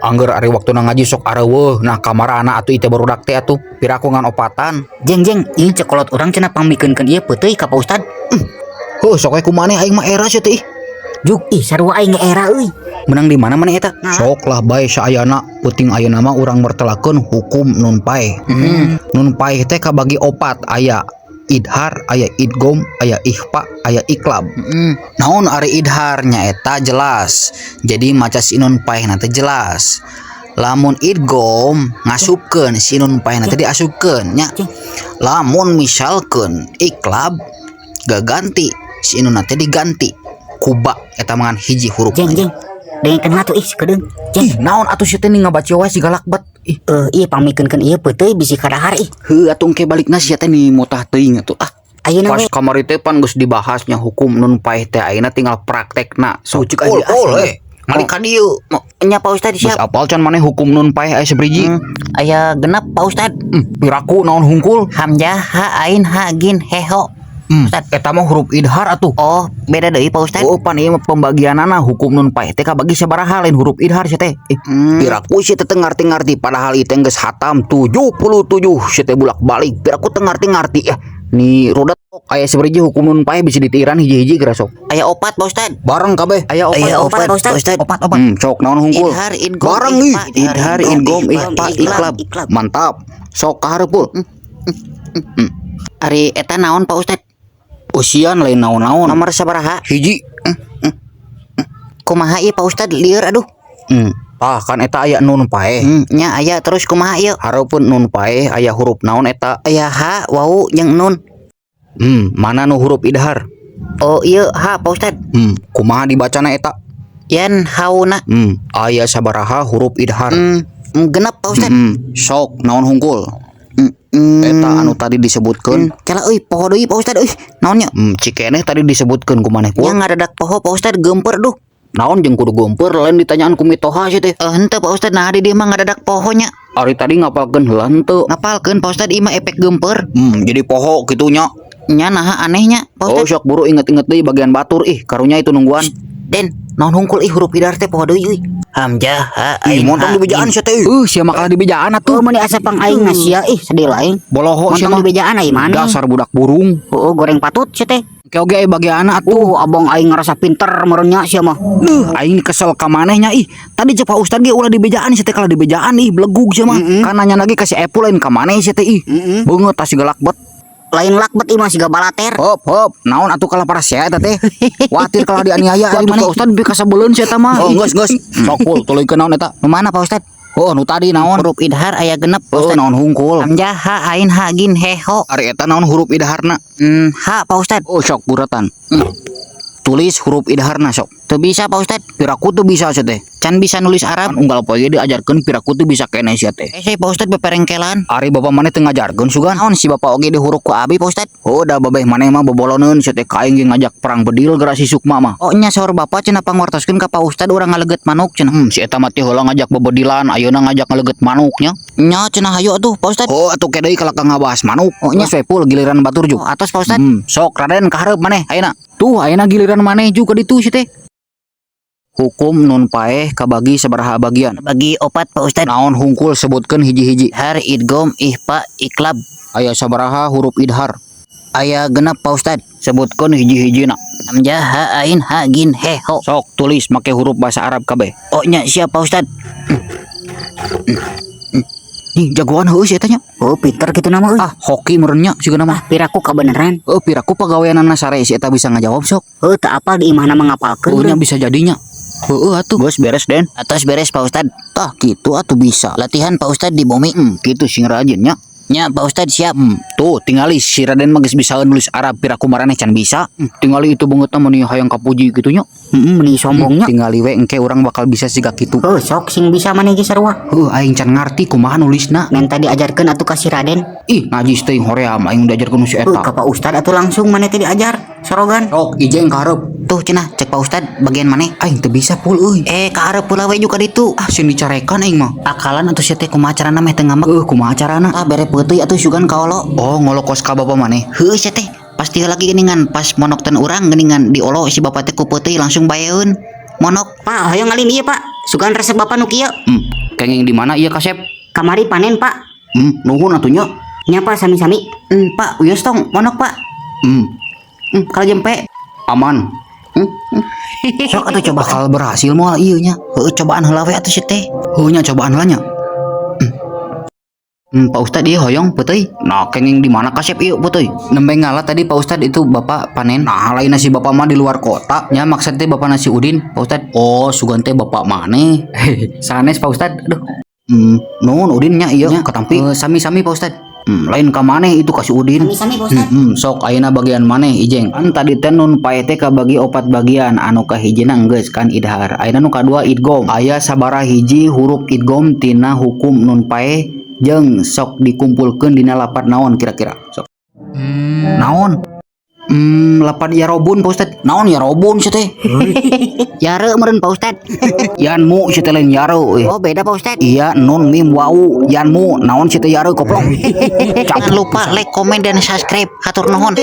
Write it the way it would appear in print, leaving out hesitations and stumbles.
Angger ari waktu ngaji sok areueuh nah kamar anak atuh ite barudak teh atuh piraku ngan opatan. Jeng ieu cekolot urang cenah pamikeunkeun ieu peuteui ka Pak Ustad. Heuh sok we kumaneh aing mah era sia teh. Juk sarua aing era euy. Menang di mana maneh eta? Sok lah bae saayana peuting ayeuna mah urang mertelakeun hukum nun paeh. Nun paeh teh kabagi opat aya idhar, aya idgom, aya ikhfa, aya iklab. Naon ari idhar nya eta jelas. Jadi maca si nun paeh teh jelas. Lamun idgom ngasupkeun si nun paeh teh diasupkeun nya. Lamun misalkeun iklab gaganti si nun teh diganti. Kuba eta mangan hiji huruf. Jeng dengekeun atuh ih sikedeung. Ih naon atuh sia teh ngabaca wae si galakbat. Ieu pamikeunkeun ieu peuteui bisi kadahar ih. Heuh atuh engke balikna sia teh ni mutah teuing atuh. Ayeuna Pas we kamari teh pan geus dibahasnya hukum nun paeh teh ayeuna tinggal praktekna. So ceuk Ul, asli. Malik ka dieu. nya Pak Ustad Geus siap. apal can maneh hukum nun paeh aya sabriji? Aya genep Pak Ustad. Piraku naon hungkul? Hamzah ha ain ha gin he ho. Ustad eta mah huruf idhar atuh. Oh, beda deui Pak Ustad. Oh pan ieu mah pembagianana hukum nun paeh teh kabagi sabaraha lain huruf idhar sia teh. Piraku sia teh ngarti-ngarti padahal ieu teh geus hatam 77 sia teh bulak-balik. Piraku teh ngarti-ngarti Ni rodat aya sabriji hukum nun paeh bisa ditiiran hiji-hiji geura sok. Aya opat Pak Ustad. Bareng kabeh. Aya opat Pak Ustad. Opat. Sok naon hungkul? Idhar, idgom, Bareng ikhfa, idhar, idgom, ikhfa, iklab. iklab. Mantap. Sok kahareupul. Ari eta naon Pak Ustad? Usian lain naon-naon. Nomor sabaraha? Hiji. Kumaha ieu Pak Ustad lieur aduh. Kan eta aya nun paeh. Nya aya terus kumaha ieu? Hareupeun nun paeh aya huruf naon eta? Aya ha, wau, jeung nun. Mana nu huruf idhar? Oh ieu ha Pak Ustad. Kumaha dibacana eta? Yen hauna. Aya sabaraha huruf idhar? Genep Pak Ustad. Sok naon hungkul? Eta anu tadi disebutkeun. Kala euy poho deui Pak Ustad euy. Naonnya? Cikeneh tadi disebutkeun kumaneh pul. Nya ngadadak poho Pak Ustad geumpeur duh. Naon jeung kudu geumpeur lain ditanyaan ku mitoha sia teh. Henteu Pak Ustad nah di dieu mah ngadadak pohonya. Ari tadi ngapalkeun heula henteu. Ngapalkeun Pak Ustad ieu mah efek geumpeur. Jadi poho kitu nya. Nya naha anehnya Pak Oh Ustad. sok buru inget-inget deui bagian batur karunya itu nungguan. Den, naon hungkul ih huruf idhar teh poho deui euy. Hamzah ha ain. Montong di bejaan sia teh. Sia makalah di bejaan atuh. Oh meuni asa pang aing sia ih sedih lain. Boloho sia mah Montong di bejaan ai mana? dasar budak burung. Oh goreng patut sia teh. Oke aya bagian atuh. Abang aing ngerasa pinter meureun nya sia mah. Aing kesel ka manehnya tadi cek Pak Ustad ge ulah di bejaan sia teh kala di bejaan belegug sia mah. Kan nanya lagi kasih epul lain ka maneh sia teh beungeut tas galakbet. Lain lakbet ieu mah siga balater. Hop naon atuh kalah para sia eta teh. Watir kalau dianiaya ari maneh Pak Ustad bi kasabeuleun sia eta mah. Oh geus sok pul tuluykeun naon eta. Nu mana Pak Ustad? Oh nu tadi naon? Huruf idhar aya genep Pak Oh Ustad. naon hungkul? Hamzah ha ain ha gin he ho. Ari eta naon huruf idharna? Ha Pak Ustad. Oh sok buratan. Tulis huruf idharna sok. Teu bisa Pak Ustad. Piraku tuh bisa sia teh. Can bisa nulis Arab. Unggal poe ge diajarkeun piraku tuh bisa keneh sia teh. Saya Pak Ustad beperengkelan. Ari bapak maneh teu ngajarkeun sugan. Naon si bapak oge dihuruk ku abi Pak Ustad. Oh da babeh maneh mah boboloneun sia teh ka aing ge ngajak perang bedil geura si Sukma mah. Oh nya saur bapak cenah pangwartoskeun ka Pak Ustad urang ngaleget manuk cenah. Si eta mah teh heula ngajak bebedilan, ayeuna ngajak ngaleget manuknya. Nya cenah hayu atuh Pak Ustad. Oh atuh ke deui kalau ngabahas manuk. Oh, nya. Geus we pul giliran batur juk. Oh, atos Pak Ustad. Sok Raden kahareup maneh ayeuna. Tuh ayeuna giliran maneh juga ditu si teh. Hukum nun paeh kabagi sabaraha bagian? Bagi opat Pak Ustad. Naon hungkul sebutkeun hiji-hiji. Idhar, idgom, ikhfa, iklab. Aya sabaraha huruf idhar? Aya genep Pak Ustad. Sebutkeun hiji-hijina. Hamzah ha ain ha gin he ho. Sok tulis make huruf bahasa Arab kabeh. Oh nya siap Pak Ustad. Nih jagoan heuh si eta nya. Oh pinter kitu nama euy. Hoki meureun nya sigana mah. Piraku kabeneran. Piraku pagaweanana sare si eta bisa ngajawab sok. Teu apal di imahna mangapalkeun. Nya bisa jadinya. Atuh geus beres Den. Atos beres Pak Ustad. Tah kitu atuh bisa. Latihan Pak Ustad di bumi. Kitu sing rajin nya. Nya Pak Ustad siap. Tuh tingali si Raden mah geus bisa nulis Arab piraku maraneh can bisa. Tingali itu beungeutna meuni hayang kapuji kitu nya. Meuni sombongnya. Tingali we engke urang bakal bisa siga kitu. Sok sing bisa maneh ge sarua. Aing can ngarti kumaha nulisna. Men tadi ajarkeun atuh ka si Raden. Najis teuing hoream aing diajarkeun si eta. Ka Pak Ustad atuh langsung maneh teh diajar. Sorogan. Sok ijeng kahareup. Tuh cenah cek Pak Ustad bagian maneh. Aing teu bisa pul euy. Kahareup pula we juga ditu. Sing dicarekan aing mah. Akalan atuh sia teh kumaha carana meh teu ngambek. Kumaha carana? Bere peuteui atuh sugan kaolo. Oh ngolokos ka bapa maneh. Heuh sia teh pasti lagi geuningan pas monokten urang geuningan diolo si bapak teh ku peuteui langsung baeun. Monok. Pak, hayu ngalin ieu Pak. Sugan resep Bapak nu kieu. Kenging di mana ieu Kasep? Kamari panen, Pak. Nuhun atunya. Nya Pak sami-sami. Pak, uyos tong, monok Pak. Kalau jempe aman. Sok atuh coba. Bakal berhasil moal ieu nya. Heuh cobaan heula we atuh si teh. Heuh nya cobaan heula nya. Pak Ustad ieu hoyong peuteui. Nah, kenging di mana Kasep ieu peuteui? Nembe ngalah tadi Pak Ustad itu Bapak panen. Nah, lain nasi Bapak mah di luar kota. Nya maksud teh Bapak nasi Udin, Pak Ustad. Oh, sugan teh Bapak maneh. Sanes Pak Ustad. Aduh. Nuhun Udin nya ieu ketampi. Sami-sami Pak Ustad. Lain ka maneh itu kasih Udin. Sami-sami Pak Ustad. Sok ayeuna bagian maneh Ijeng. Kan tadi teh nun pae teh kabagi 4 bagian. Anu kahijina geus kan idhar. Ayeuna nu kadua idgom. Aya sabaraha hiji huruf idgom tina hukum nun pae jeung sok dikumpulkeun dina lapat naon kira-kira. Sok. Naon? Lapat ya robun Pak Ustad. Naon ya robun sia teh? Yare meureun Pak Ustad. Yanmu sia teh lain yare euy. Oh beda Pak Ustad. Iya nun mim wau yanmu naon sia teh yare koplong. Jangan lupa like, komen dan subscribe. Hatur nuhun.